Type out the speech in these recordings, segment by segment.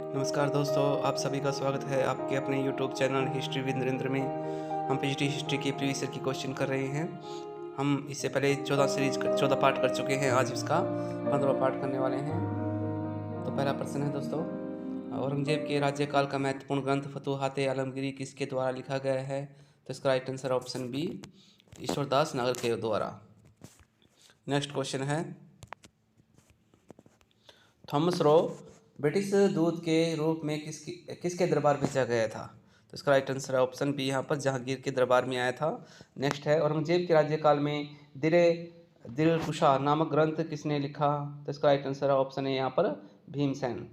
नमस्कार दोस्तों, आप सभी का स्वागत है आपके अपने YouTube channel history with Narendra में। हम पीजीटी हिस्ट्री के प्रीवियस ईयर की क्वेश्चन कर रहे हैं। हम इससे पहले 14 पार्ट कर चुके हैं। आज इसका 15वां पार्ट करने वाले हैं। तो पहला प्रश्न है दोस्तों, औरंगजेब के राज्यकाल का महत्वपूर्ण ग्रंथ फतुहात आलमगीरी किसके द्वारा लिखा गया है? तो इसका right answer option B, Ishwardas Nagar के द्वारा। नेक्स्ट क्वेश्चन है, थॉमस रो ब्रिटिश दूत के रूप में किसके दरबार भेजा गया था? तो इसका राइट आंसर है ऑप्शन बी, यहाँ पर जहांगीर के दरबार में आया था। नेक्स्ट है, औरंगजेब के राज्यकाल में दिलकुशा नामक ग्रंथ किसने लिखा? तो इसका राइट आंसर है ऑप्शन है यहाँ पर भीमसेन।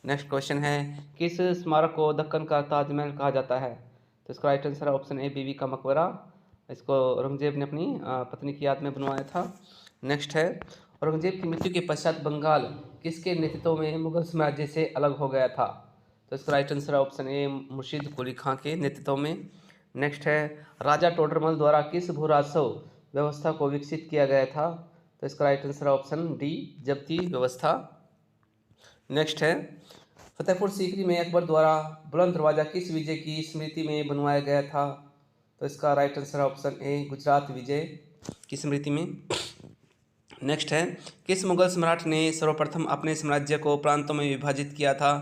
नेक्स्ट क्वेश्चन है, किस स्मारक को दक्कन का ताजमहल कहा जाता है? तो इसका राइट आंसर है ऑप्शन ए, बीबी का मकबरा। इसको औरंगजेब ने अपनी पत्नी की याद में बनवाया था। नेक्स्ट है, औरंगजेब की मृत्यु के पश्चात बंगाल किसके नेतृत्व में मुगल साम्राज्य से अलग हो गया था? तो इसका राइट आंसर है ऑप्शन ए, मुर्शीद कुली खां के नेतृत्व में। नेक्स्ट है, राजा टोडरमल द्वारा किस भू राजस्व व्यवस्था को विकसित किया गया था? तो इसका राइट आंसर है ऑप्शन डी, जब्ती व्यवस्था। नेक्स्ट है, फतेहपुर सीकरी में अकबर द्वारा बुलंद दरवाजा किस विजय की स्मृति में बनवाया गया था? तो इसका राइट आंसर है ऑप्शन ए, गुजरात विजय की स्मृति में। नेक्स्ट है, किस मुगल सम्राट ने सर्वप्रथम अपने साम्राज्य को प्रांतों में विभाजित किया था?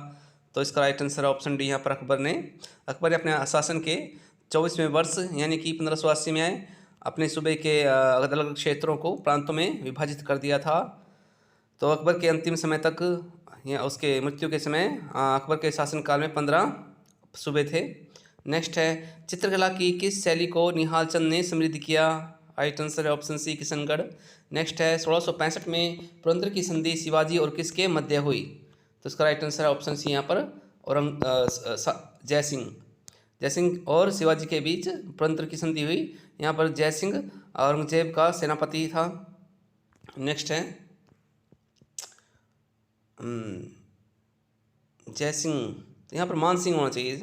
तो इसका राइट आंसर ऑप्शन डी, यहाँ पर अकबर ने अपने शासन के 24वें वर्ष यानी कि 1580 में अपने सूबे के अलग अलग क्षेत्रों को प्रांतों में विभाजित कर दिया था। तो अकबर के अंतिम समय तक या उसके मृत्यु के समय अकबर के शासनकाल में 15 सूबे थे। नेक्स्ट है, चित्रकला की किस शैली को निहाल चंद ने समृद्ध किया? राइट आंसर है ऑप्शन सी, किशनगढ़। नेक्स्ट है, 1665 में पुरंदर की संधि शिवाजी और किसके मध्य हुई? तो इसका राइट आंसर है ऑप्शन सी, यहाँ पर जयसिंह और शिवाजी के बीच पुरंदर की संधि हुई। यहाँ पर जयसिंह औरंगजेब का सेनापति था। नेक्स्ट है, जयसिंह, तो यहाँ पर मान सिंह होना चाहिए,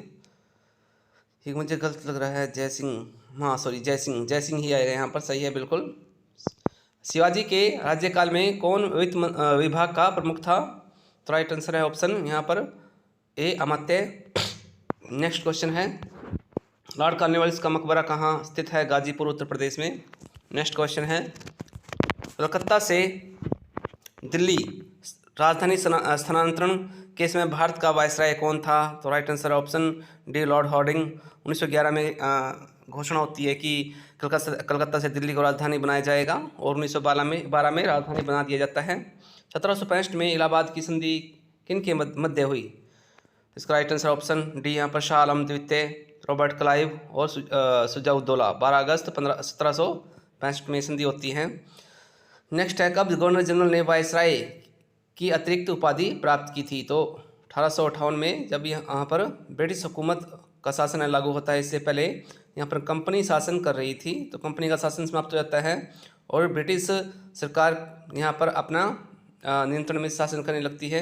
ठीक, मुझे गलत लग रहा है। जयसिंह, हाँ सॉरी, जयसिंह ही आएगा यहाँ पर, सही है बिल्कुल। शिवाजी के राज्यकाल में कौन वित्त विभाग का प्रमुख था? तो राइट आंसर है ऑप्शन यहाँ पर ए, अमात्य। नेक्स्ट क्वेश्चन है, लॉर्ड कॉर्नवालिस का मकबरा कहाँ स्थित है? गाजीपुर उत्तर प्रदेश में। नेक्स्ट क्वेश्चन है, कलकत्ता से दिल्ली राजधानी स्थानांतरण के समय भारत का वायसराय कौन था? तो right answer option D, lord Hardinge. 1911 में घोषणा होती है कि कलकत्ता से दिल्ली को राजधानी बनाया जाएगा और 1912 में राजधानी बना दिया जाता है। 1765 में इलाहाबाद की संधि किन के मध्य हुई? इसका राइट आंसर ऑप्शन डी, यहाँ पर शाह आलम द्वितीय, रॉबर्ट क्लाइव और सुजाउद्दौला। 12 अगस्त 1765 में संधि होती है। नेक्स्ट है, कब गवर्नर जनरल ने वायसराय की अतिरिक्त उपाधि प्राप्त की थी? तो 1858 में, जब यहाँ पर ब्रिटिश हुकूमत का शासन लागू होता है। इससे पहले यहाँ पर कंपनी शासन कर रही थी, तो कंपनी का शासन समाप्त हो जाता है और ब्रिटिश सरकार यहाँ पर अपना नियंत्रण में शासन करने लगती है।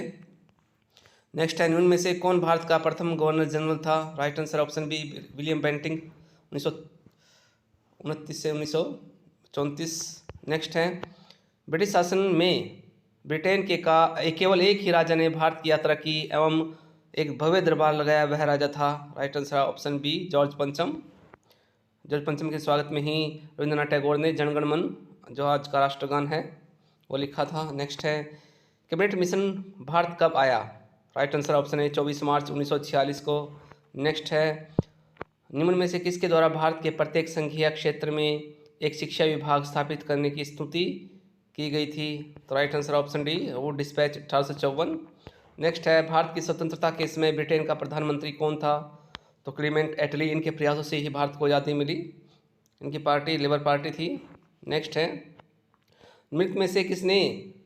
नेक्स्ट है, निम्न में से कौन भारत का प्रथम गवर्नर जनरल था? Right answer option B, William Bentinck, 1929 से 1934। नेक्स्ट है, ब्रिटिश शासन में ब्रिटेन के केवल एक ही राजा ने भारत की यात्रा की एवं एक भव्य दरबार लगाया, वह राजा था? Right answer option B, George पंचम के स्वागत में ही रविंद्रनाथ टैगोर ने जनगण मन, जो आज का राष्ट्रगान है, वो लिखा था। नेक्स्ट है, कैबिनेट मिशन भारत कब आया? राइट आंसर ऑप्शन है 24 मार्च 1946 को। नेक्स्ट है, निम्न में से किसके द्वारा भारत के प्रत्येक संघीय क्षेत्र में एक शिक्षा विभाग स्थापित करने की स्तुति की गई थी? तो right answer option D, Wood dispatch 1854। Next है, भारत की स्वतंत्रता के समय ब्रिटेन का प्रधानमंत्री कौन था? तो क्लीमेंट एटली। इनके प्रयासों से ही भारत को आज़ादी मिली। इनकी पार्टी लेबर पार्टी थी। नेक्स्ट है, निम्न में से किसने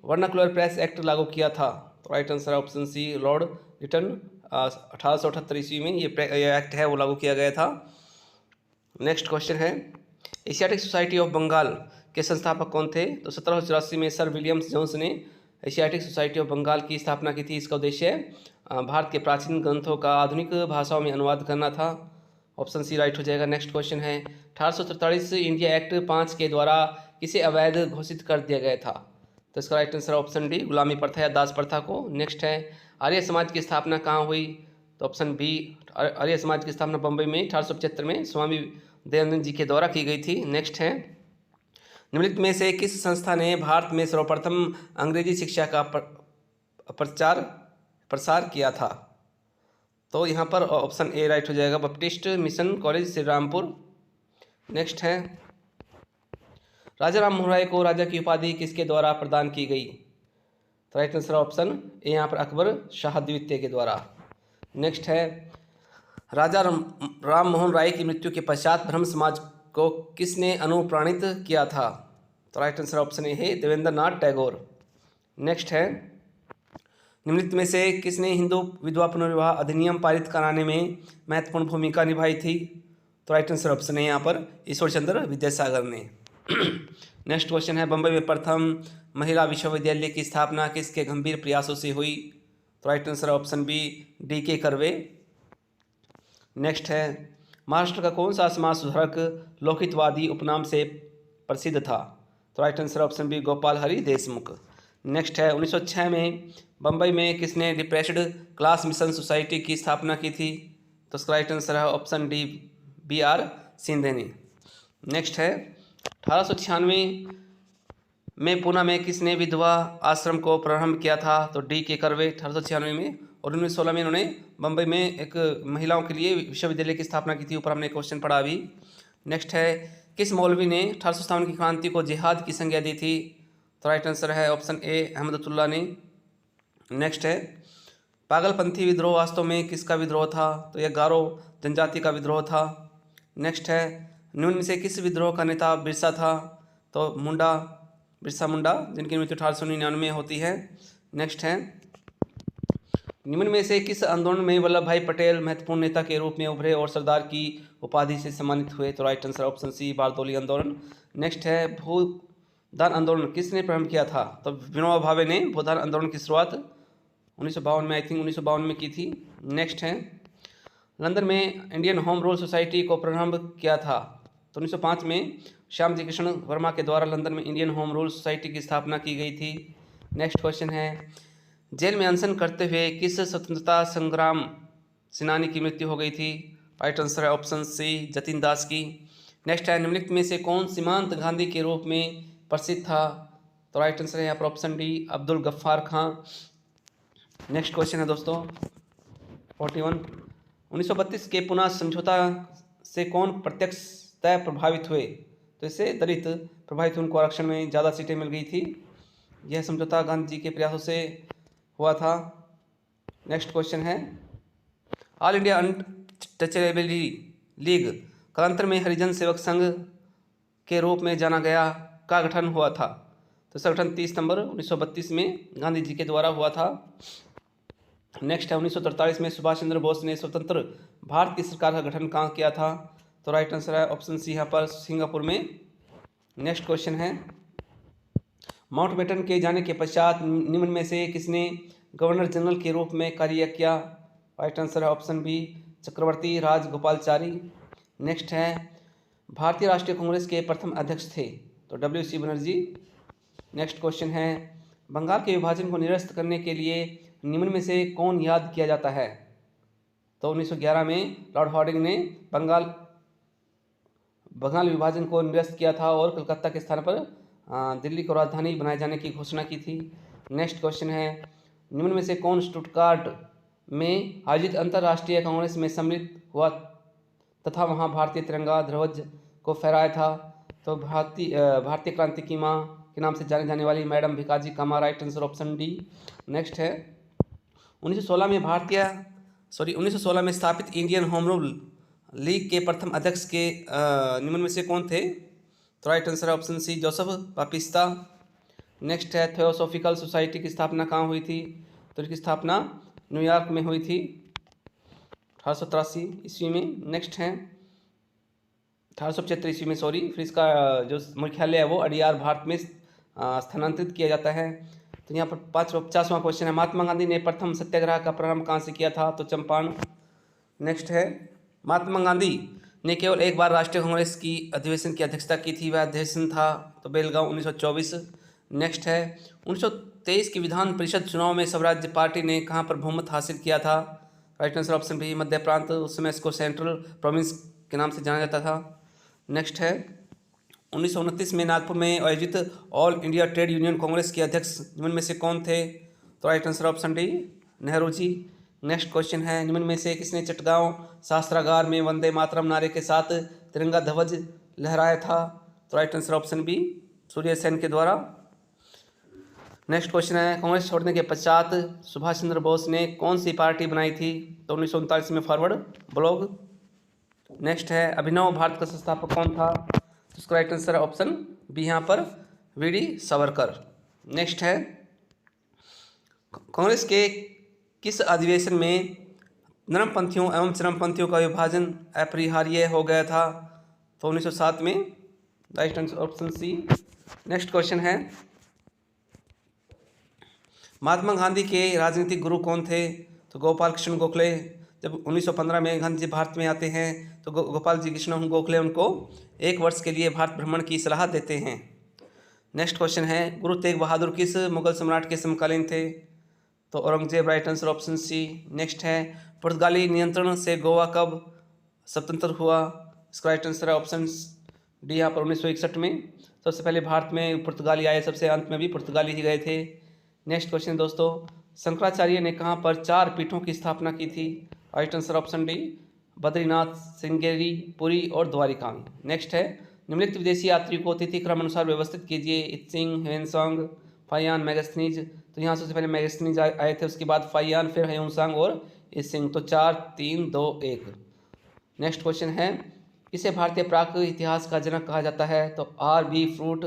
वर्नाकुलर प्रेस एक्ट लागू किया था? तो right answer option C, lord Lytton. 1878 ईस्वी में ये एक्ट है वो लागू किया गया था। नेक्स्ट क्वेश्चन है, एशियाटिक सोसाइटी ऑफ बंगाल के संस्थापक कौन थे? तो 1784 में सर विलियम्स जोन्स ने एशियाटिक सोसाइटी ऑफ बंगाल की स्थापना की थी। इसका उद्देश्य भारत के प्राचीन ग्रंथों का आधुनिक भाषाओं में अनुवाद करना था। ऑप्शन सी राइट हो जाएगा। नेक्स्ट क्वेश्चन है, 1843 इंडिया एक्ट 5 के द्वारा किसे अवैध घोषित कर दिया गया था? तो इसका राइट आंसर ऑप्शन डी, गुलामी प्रथा या दास प्रथा को। नेक्स्ट है, आर्य समाज की स्थापना कहाँ हुई? तो ऑप्शन बी, आर्य समाज की स्थापना बम्बई में 1875 में स्वामी दयानंद जी के द्वारा की गई थी। नेक्स्ट है, निम्नलिखित में से किस संस्था ने भारत में सर्वप्रथम अंग्रेजी शिक्षा का प्रसार किया था? तो यहाँ पर ऑप्शन ए राइट हो जाएगा, Baptist mission college Shri Rampur. Next है, राजा राम मोहन राय को राजा की उपाधि किसके द्वारा प्रदान की गई? तो राइट आंसर ऑप्शन ए यहाँ पर अकबर शाह द्वितीय के द्वारा। नेक्स्ट है, राजा राम मोहन राय की मृत्यु के पश्चात ब्रह्म समाज को किसने अनुप्राणित किया था? तो राइट आंसर ऑप्शन ए है, देवेंद्र नाथ टैगोर। नेक्स्ट है, निम्नलिखित में से किसने हिंदू विधवा पुनर्विवाह अधिनियम पारित कराने में महत्वपूर्ण भूमिका निभाई थी? तो राइट आंसर ऑप्शन है यहाँ पर ईश्वर चंद्र विद्यासागर ने। नेक्स्ट क्वेश्चन है, बम्बई में प्रथम महिला विश्वविद्यालय की स्थापना किसके गंभीर प्रयासों से हुई? तो right answer option B, D.K. Karve. Next है, महाराष्ट्र का कौन सा समाज सुधारक लोकहितवादी उपनाम से प्रसिद्ध था? तो right answer option B, Gopal Hari Deshmukh. Next है, 1906 में बम्बई में किसने डिप्रेस्ड क्लास मिशन सोसाइटी की स्थापना की थी? तो इसका राइट आंसर है ऑप्शन डी, B.R. सिंधे ने। नेक्स्ट है, 1896 में पुणे में किसने विधवा आश्रम को प्रारंभ किया था? तो D.K. कर्वे 1896 में। और 1916 में इन्होंने बम्बई में एक महिलाओं के लिए विश्वविद्यालय की स्थापना की थी, ऊपर हमने क्वेश्चन पढ़ा अभी। नेक्स्ट है, किस मौलवी ने 1857 की क्रांति को जिहाद की संज्ञा दी थी? तो राइट आंसर है ऑप्शन ए, अहमदुल्लाह ने। नेक्स्ट है, पागलपंथी विद्रोह वास्तव में किसका विद्रोह था? तो यह गारो जनजाति का विद्रोह था। नेक्स्ट है, निम्न में से किस विद्रोह का नेता बिरसा था? तो बिरसा मुंडा, जिनकी मृत्यु 1899 होती है। नेक्स्ट है, निम्न में से किस आंदोलन में वल्लभ भाई पटेल महत्वपूर्ण नेता के रूप में उभरे और सरदार की उपाधि से सम्मानित हुए? तो right answer option C, Bardoli आंदोलन। नेक्स्ट है, भूदान आंदोलन किसने प्रारंभ किया था? तो विनोबा भावे ने भूदान आंदोलन की शुरुआत 1952 में, आई थिंक 1952 में की थी। नेक्स्ट है, लंदन में इंडियन होम रूल सोसाइटी को प्रारंभ किया था? तो 1905 में श्याम जी कृष्ण वर्मा के द्वारा लंदन में इंडियन होम रूल सोसाइटी की स्थापना की गई थी। नेक्स्ट क्वेश्चन है, जेल में अनशन करते हुए किस स्वतंत्रता संग्राम सेनानी की मृत्यु हो गई थी? राइट आंसर है ऑप्शन सी, जतिन दास की। नेक्स्ट है, निम्नलिखित में से कौन सीमांत गांधी के रूप में प्रसिद्ध था? तो राइट आंसर है यहाँ पर ऑप्शन डी, अब्दुल गफ्फार खां। नेक्स्ट क्वेश्चन है दोस्तों 41, 1932 के पुनः समझौता से कौन प्रत्यक्षतः प्रभावित हुए? तो इससे दलित प्रभावित, उनको आरक्षण में ज़्यादा सीटें मिल गई थी। यह समझौता गांधी जी के प्रयासों से हुआ था। नेक्स्ट क्वेश्चन है, ऑल इंडिया अनटचेबिलिटी लीग कालांतर में हरिजन सेवक संघ के रूप में जाना गया का गठन हुआ था? तो इसका गठन 30 सितंबर 1932 में गांधी जी के द्वारा हुआ था। नेक्स्ट है, 1943 में सुभाष चंद्र बोस ने स्वतंत्र भारत की सरकार का गठन कहाँ किया था? तो राइट आंसर है ऑप्शन सी, यहाँ पर सिंगापुर में। नेक्स्ट क्वेश्चन है, माउंटबेटन के जाने के पश्चात निम्न में से किसने गवर्नर जनरल के रूप में कार्य किया? राइट आंसर है ऑप्शन बी, चक्रवर्ती राजगोपालचारी। नेक्स्ट है, भारतीय राष्ट्रीय कांग्रेस के प्रथम अध्यक्ष थे? तो W.C. बनर्जी। नेक्स्ट क्वेश्चन है, बंगाल के विभाजन को निरस्त करने के लिए निम्न में से कौन याद किया जाता है? तो 1911 में लॉर्ड हार्डिंग ने बंगाल विभाजन को निरस्त किया था और कलकत्ता के स्थान पर दिल्ली को राजधानी बनाए जाने की घोषणा की थी। नेक्स्ट क्वेश्चन है, निम्न में से कौन स्टुटगार्ट में आयोजित अंतर्राष्ट्रीय कांग्रेस में सम्मिलित हुआ तथा वहां भारतीय तिरंगा ध्वज को फहराया था? तो भारतीय क्रांति की मां के नाम से जाने जाने वाली madam Bhikaji Cama. Right answer option D. Next है, 1916 में स्थापित इंडियन होम रूल लीग के प्रथम अध्यक्ष के निम्न में से कौन थे? तो राइट आंसर है ऑप्शन सी, जोसेफ बापिस्ता। नेक्स्ट है, थियोसॉफिकल सोसाइटी की स्थापना कहाँ हुई थी? तो इसकी स्थापना न्यूयॉर्क में हुई थी 1883 ईस्वी में। नेक्स्ट है, 1875 ईस्वी में, सॉरी। फिर इसका जो मुख्यालय है वो अडियार भारत में स्थानांतरित किया जाता है। तो यहाँ पर 50वां क्वेश्चन है, महात्मा गांधी ने प्रथम सत्याग्रह का प्रारंभ कहाँ से किया था? तो चंपारण। नेक्स्ट है, महात्मा गांधी ने केवल एक बार राष्ट्रीय कांग्रेस की अधिवेशन की अध्यक्षता की थी, वह अधिवेशन था तो बेलगांव 1924। नेक्स्ट है, 2023 के विधान परिषद चुनाव में स्वराज्य पार्टी ने कहाँ पर बहुमत हासिल किया था? राइट आंसर ऑप्शन बी मध्य प्रांत। उस समय इसको सेंट्रल प्रोविंस के नाम से जाना जाता था। नेक्स्ट है 1929 में नागपुर में आयोजित All India Trade Union Congress के अध्यक्ष निम्न में से कौन थे? तो right answer option D Nehru ji. Next question है निम्न में से किसने चटगांव शास्त्रागार में वंदे मातरम नारे के साथ तिरंगा ध्वज लहराया था? तो right answer option B Surya Sen के द्वारा। नेक्स्ट क्वेश्चन है कांग्रेस छोड़ने के पश्चात सुभाष चंद्र बोस ने कौन सी पार्टी बनाई थी? तो 1939 में फॉरवर्ड ब्लॉक। नेक्स्ट है अभिनव भारत का संस्थापक कौन था? तो इसका राइट आंसर ऑप्शन बी यहाँ पर वीडी सावरकर। नेक्स्ट है कांग्रेस के किस अधिवेशन में नरमपंथियों एवं चरमपंथियों का विभाजन अपरिहार्य हो गया था? तो 1907 में। Right answer option C. Next question है महात्मा गांधी के राजनीतिक गुरु कौन थे? तो गोपाल कृष्ण गोखले। जब 1915 में गांधी जी भारत में आते हैं तो गोपाल जी कृष्ण गोखले उनको 1 वर्ष के लिए भारत भ्रमण की सलाह देते हैं। नेक्स्ट क्वेश्चन है गुरु तेग बहादुर किस मुगल सम्राट के समकालीन थे? तो Aurangzeb. Right answer option C. Next है पुर्तगाली नियंत्रण से गोवा कब स्वतंत्र हुआ? इसका राइट आंसर है ऑप्शन डी यहाँ पर 1961 में। सबसे पहले भारत में पुर्तगाली आए, सबसे अंत में भी पुर्तगाली ही गए थे। नेक्स्ट क्वेश्चन दोस्तों शंकराचार्य ने कहाँ पर 4 पीठों की स्थापना की थी? Right answer option D Badrinath, Sringeri, Puri और द्वारिका में। नेक्स्ट है निम्नलिखित विदेशी यात्री को तिथि क्रम अनुसार व्यवस्थित कीजिए। Itsing, Hiuen Tsang, Fahien, Megasthenes. तो यहाँ सबसे पहले मैगस्थनीज आए थे, उसके बाद फायान, फिर ह्वेनसांग और इत्सिंग। तो 4 3 2 1। नेक्स्ट क्वेश्चन है इसे भारतीय प्राक इतिहास का जनक कहा जाता है? तो R.B. फ्रूट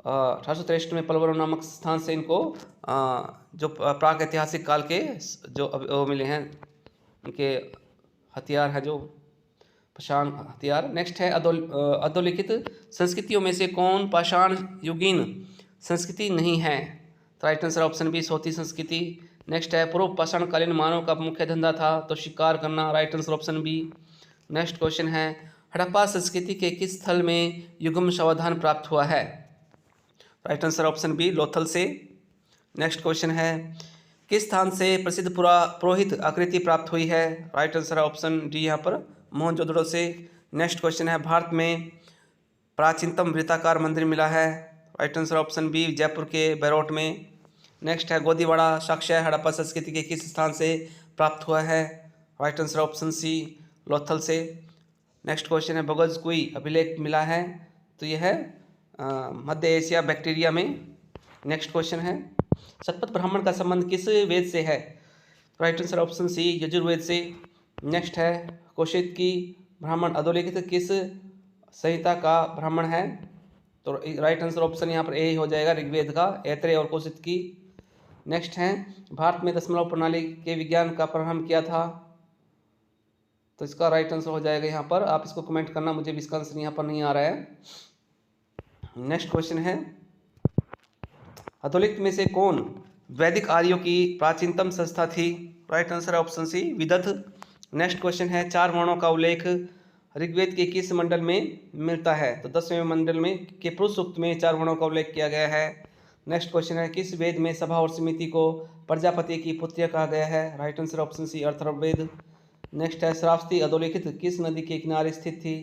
1863 में पलवल नामक स्थान से इनको जो प्राक ऐतिहासिक काल के जो वो मिले हैं उनके हथियार है जो पाषाण हथियार। नेक्स्ट है अधोलिखित संस्कृतियों में से कौन पाषाण युगीन संस्कृति नहीं है? तो राइट आंसर ऑप्शन बी सोती संस्कृति। नेक्स्ट है पूर्व पाषाणकालीन मानव का मुख्य धंधा था? तो शिकार करना। Right answer option B. Next question है हड़प्पा संस्कृति के किस स्थल में युग्म सावधान प्राप्त हुआ है? Right answer option B Lothal से। नेक्स्ट क्वेश्चन है किस स्थान से प्रसिद्ध पुरोहित आकृति प्राप्त हुई है? राइट आंसर ऑप्शन डी यहाँ पर मोहनजोदड़ो से। नेक्स्ट क्वेश्चन है भारत में प्राचीनतम वृत्ताकार मंदिर मिला है? Right answer option B Jaipur के बैरोट में। नेक्स्ट है गोदीवाड़ा साक्ष्य हड़प्पा संस्कृति के किस स्थान से प्राप्त हुआ है? Right answer option C Lothal से। नेक्स्ट क्वेश्चन है बगज कोई अभिलेख मिला है? तो यह है मध्य एशिया बैक्टीरिया में। नेक्स्ट क्वेश्चन है शतपथ ब्राह्मण का संबंध किस वेद से है? Right answer option C Yajurveda से। नेक्स्ट है कौशिक की ब्राह्मण अधोलिखित किस संहिता का ब्राह्मण है? तो राइट आंसर ऑप्शन यहाँ पर ए हो जाएगा ऋग्वेद का, ऐत्रेय और कौशिक की। नेक्स्ट है भारत में दशमलव प्रणाली के विज्ञान का प्रारंभ किया था? तो इसका राइट आंसर हो जाएगा यहाँ पर, आप इसको कमेंट करना, मुझे भी इसका आंसर यहाँ पर नहीं आ रहा है। नेक्स्ट क्वेश्चन है अधोलिखित में से कौन वैदिक आर्यों की प्राचीनतम संस्था थी? राइट आंसर ऑप्शन सी विदथ। नेक्स्ट क्वेश्चन है 4 वर्णों का उल्लेख ऋग्वेद के किस मंडल में मिलता है? तो 10वें मंडल में के पुरुष सूक्त में 4 वर्णों का उल्लेख किया गया है। नेक्स्ट क्वेश्चन है किस वेद में सभा और समिति को प्रजापति की पुत्रिया कहा गया है? Right answer option C Atharvaveda. Next है श्रावस्ती अधोलिखित किस नदी के किनारे स्थित थी?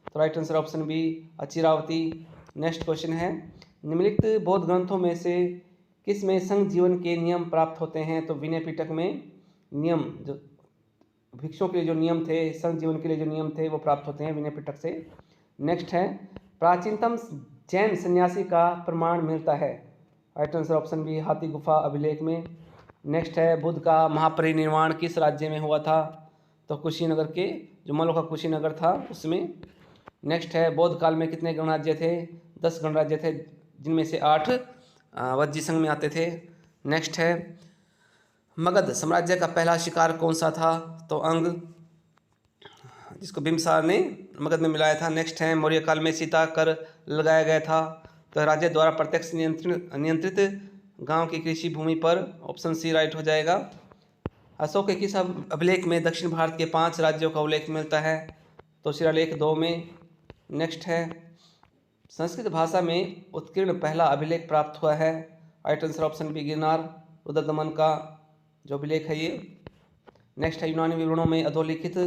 तो right answer option B Achiravati. Next question है निम्नलिखित बौद्ध ग्रंथों में से किस में संघ जीवन के नियम प्राप्त होते हैं? तो विनय पिटक में नियम जो भिक्षुओं के लिए जो नियम थे, संघ जीवन के लिए जो नियम थे वो प्राप्त होते हैं विनय पिटक से। नेक्स्ट है प्राचीनतम जैन सन्यासी का प्रमाण मिलता है? राइट आंसर ऑप्शन बी हाथी गुफा अभिलेख में। नेक्स्ट है बुद्ध का महापरिनिर्वाण किस राज्य में हुआ था? तो कुशीनगर के जो मल्लों का कुशीनगर था उसमें। नेक्स्ट है बौद्ध काल में कितने गणराज्य थे? 10 गणराज्य थे, जिनमें से 8 वज्जी संघ में आते थे। नेक्स्ट है मगध साम्राज्य का पहला शिकार कौन सा था? तो अंग, जिसको बिम्बसार ने मगध में मिलाया था। नेक्स्ट है मौर्य काल में सीता कर लगाया गया था? तो राज्य द्वारा प्रत्यक्ष नियंत्रित गांव की कृषि भूमि पर। ऑप्शन सी राइट हो जाएगा। अशोक के किस अभिलेख में दक्षिण भारत के 5 राज्यों का उल्लेख मिलता है? तो शिलालेख 2 में। नेक्स्ट है संस्कृत भाषा में उत्कीर्ण पहला अभिलेख प्राप्त हुआ है? Right answer option B Girnar, Rudradaman का जो अभिलेख है ये। नेक्स्ट है यूनानी विवरणों में अधोलिखित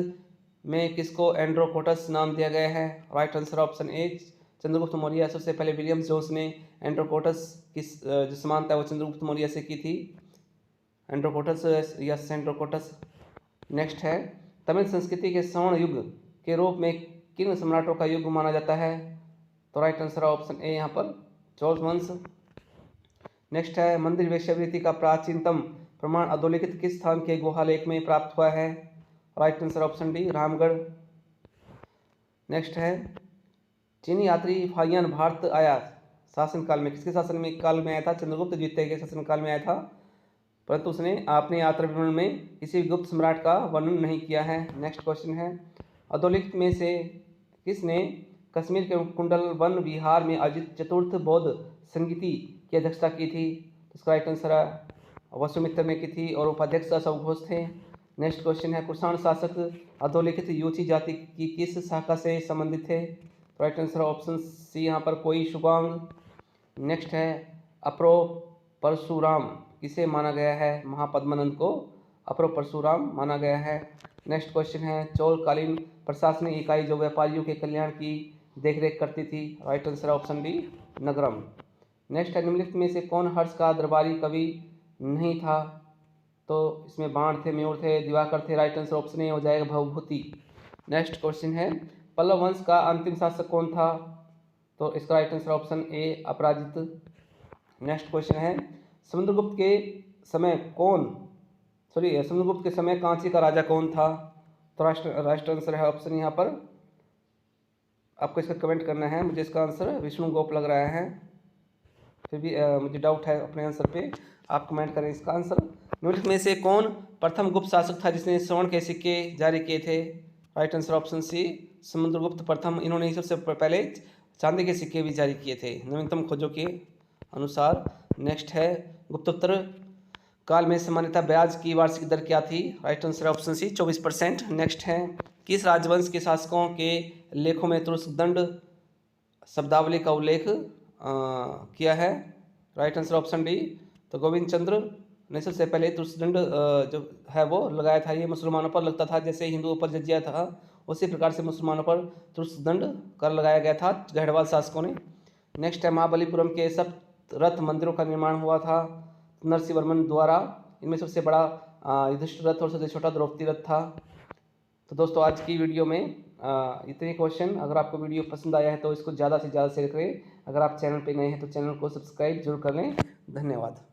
में किसको एंड्रोकोटस नाम दिया गया है? Right answer option A Chandragupta Maurya. सबसे पहले विलियम जोन्स ने एंड्रोकोटस की जो समानता है वो चंद्रगुप्त मौर्य से की थी, एंड्रोकोटस या सेंड्रोकोटस। नेक्स्ट है तमिल संस्कृति के स्वर्ण युग के रूप में किन सम्राटों का युग माना जाता है? तो राइट आंसर ऑप्शन ए यहाँ पर चोल वंश। नेक्स्ट है मंदिर वेश्यावृत्ति का प्राचीनतम प्रमाण अधोलिखित किस स्थान के गुहालेख में प्राप्त हुआ है? Right answer option D Ramgarh. Next है चीनी यात्री फाहियान भारत आया शासनकाल में किसके शासन में काल में आया था? चंद्रगुप्त द्वितीय के शासनकाल में आया था, परंतु उसने अपने यात्रा विवरण में किसी भी गुप्त सम्राट का वर्णन नहीं किया है। नेक्स्ट क्वेश्चन है अधोलिखित में से किसने कश्मीर के कुंडल वन विहार में आयोजित चतुर्थ बौद्ध संगीति की अध्यक्षता की थी? इसका राइट आंसर वसुमित्र ने की थी और उपाध्यक्ष अशोक घोष थे। नेक्स्ट क्वेश्चन है कुषाण शासक अधोलिखित यूची जाति की किस शाखा से संबंधित थे? राइट आंसर ऑप्शन सी यहाँ पर कोई शुभांग। नेक्स्ट है अप्रो परशुराम किसे माना गया है? महापद्मानंद को अप्रो परशुराम माना गया है। नेक्स्ट क्वेश्चन है चोलकालीन प्रशासनिक इकाई जो व्यापारियों के कल्याण की देखरेख करती थी? राइट आंसर ऑप्शन डी नगरम। नेक्स्ट है निम्नलिखित में से कौन हर्ष का दरबारी कवि नहीं था? तो इसमें बाण थे, मयूर थे, दिवाकर थे। राइट आंसर ऑप्शन ए हो जाएगा भवभूति। नेक्स्ट क्वेश्चन है पल्लव वंश का अंतिम शासक कौन था? तो इसका राइट आंसर ऑप्शन ए अपराजित। नेक्स्ट क्वेश्चन है समुद्रगुप्त के समय कांची का राजा कौन था? तो राष्ट्र आंसर है ऑप्शन यहाँ पर आपको इसका कमेंट करना है। मुझे इसका आंसर विष्णुगुप्त लग रहा है, फिर भी मुझे डाउट है अपने आंसर पे, आप कमेंट करें इसका आंसर। निम्नलिखित में से कौन प्रथम गुप्त शासक था जिसने स्वर्ण के सिक्के जारी किए थे? Right answer option C Samudragupta प्रथम। इन्होंने सबसे पहले चांदी के सिक्के भी जारी किए थे नवीनतम खोजों के अनुसार। नेक्स्ट है गुप्तोत्तर काल में सामान्यतः ब्याज की वार्षिक दर क्या थी? Right answer option C 24%। Next है किस राजवंश के शासकों के लेखों में तुरस्क दंड शब्दावली का उल्लेख किया है? राइट आंसर ऑप्शन डी तो गोविंद चंद्र ने सबसे पहले तुरस्क दंड जो है वो लगाया था। ये मुसलमानों पर लगता था, जैसे हिंदुओं पर जजिया था उसी प्रकार से मुसलमानों पर तुरस्क दंड कर लगाया गया था गढ़वाल शासकों ने। नेक्स्ट है महाबलीपुरम के सप्तरथ मंदिरों का निर्माण हुआ था नरसिंह वर्मन द्वारा। इनमें सबसे बड़ा युधिष्ठिर रथ और सबसे छोटा द्रौपदी रथ था। तो दोस्तों आज की वीडियो में इतने क्वेश्चन। अगर आपको वीडियो पसंद आया है तो इसको ज़्यादा से ज़्यादा शेयर करें। अगर आप चैनल पे नए हैं तो चैनल को सब्सक्राइब जरूर कर लें। धन्यवाद।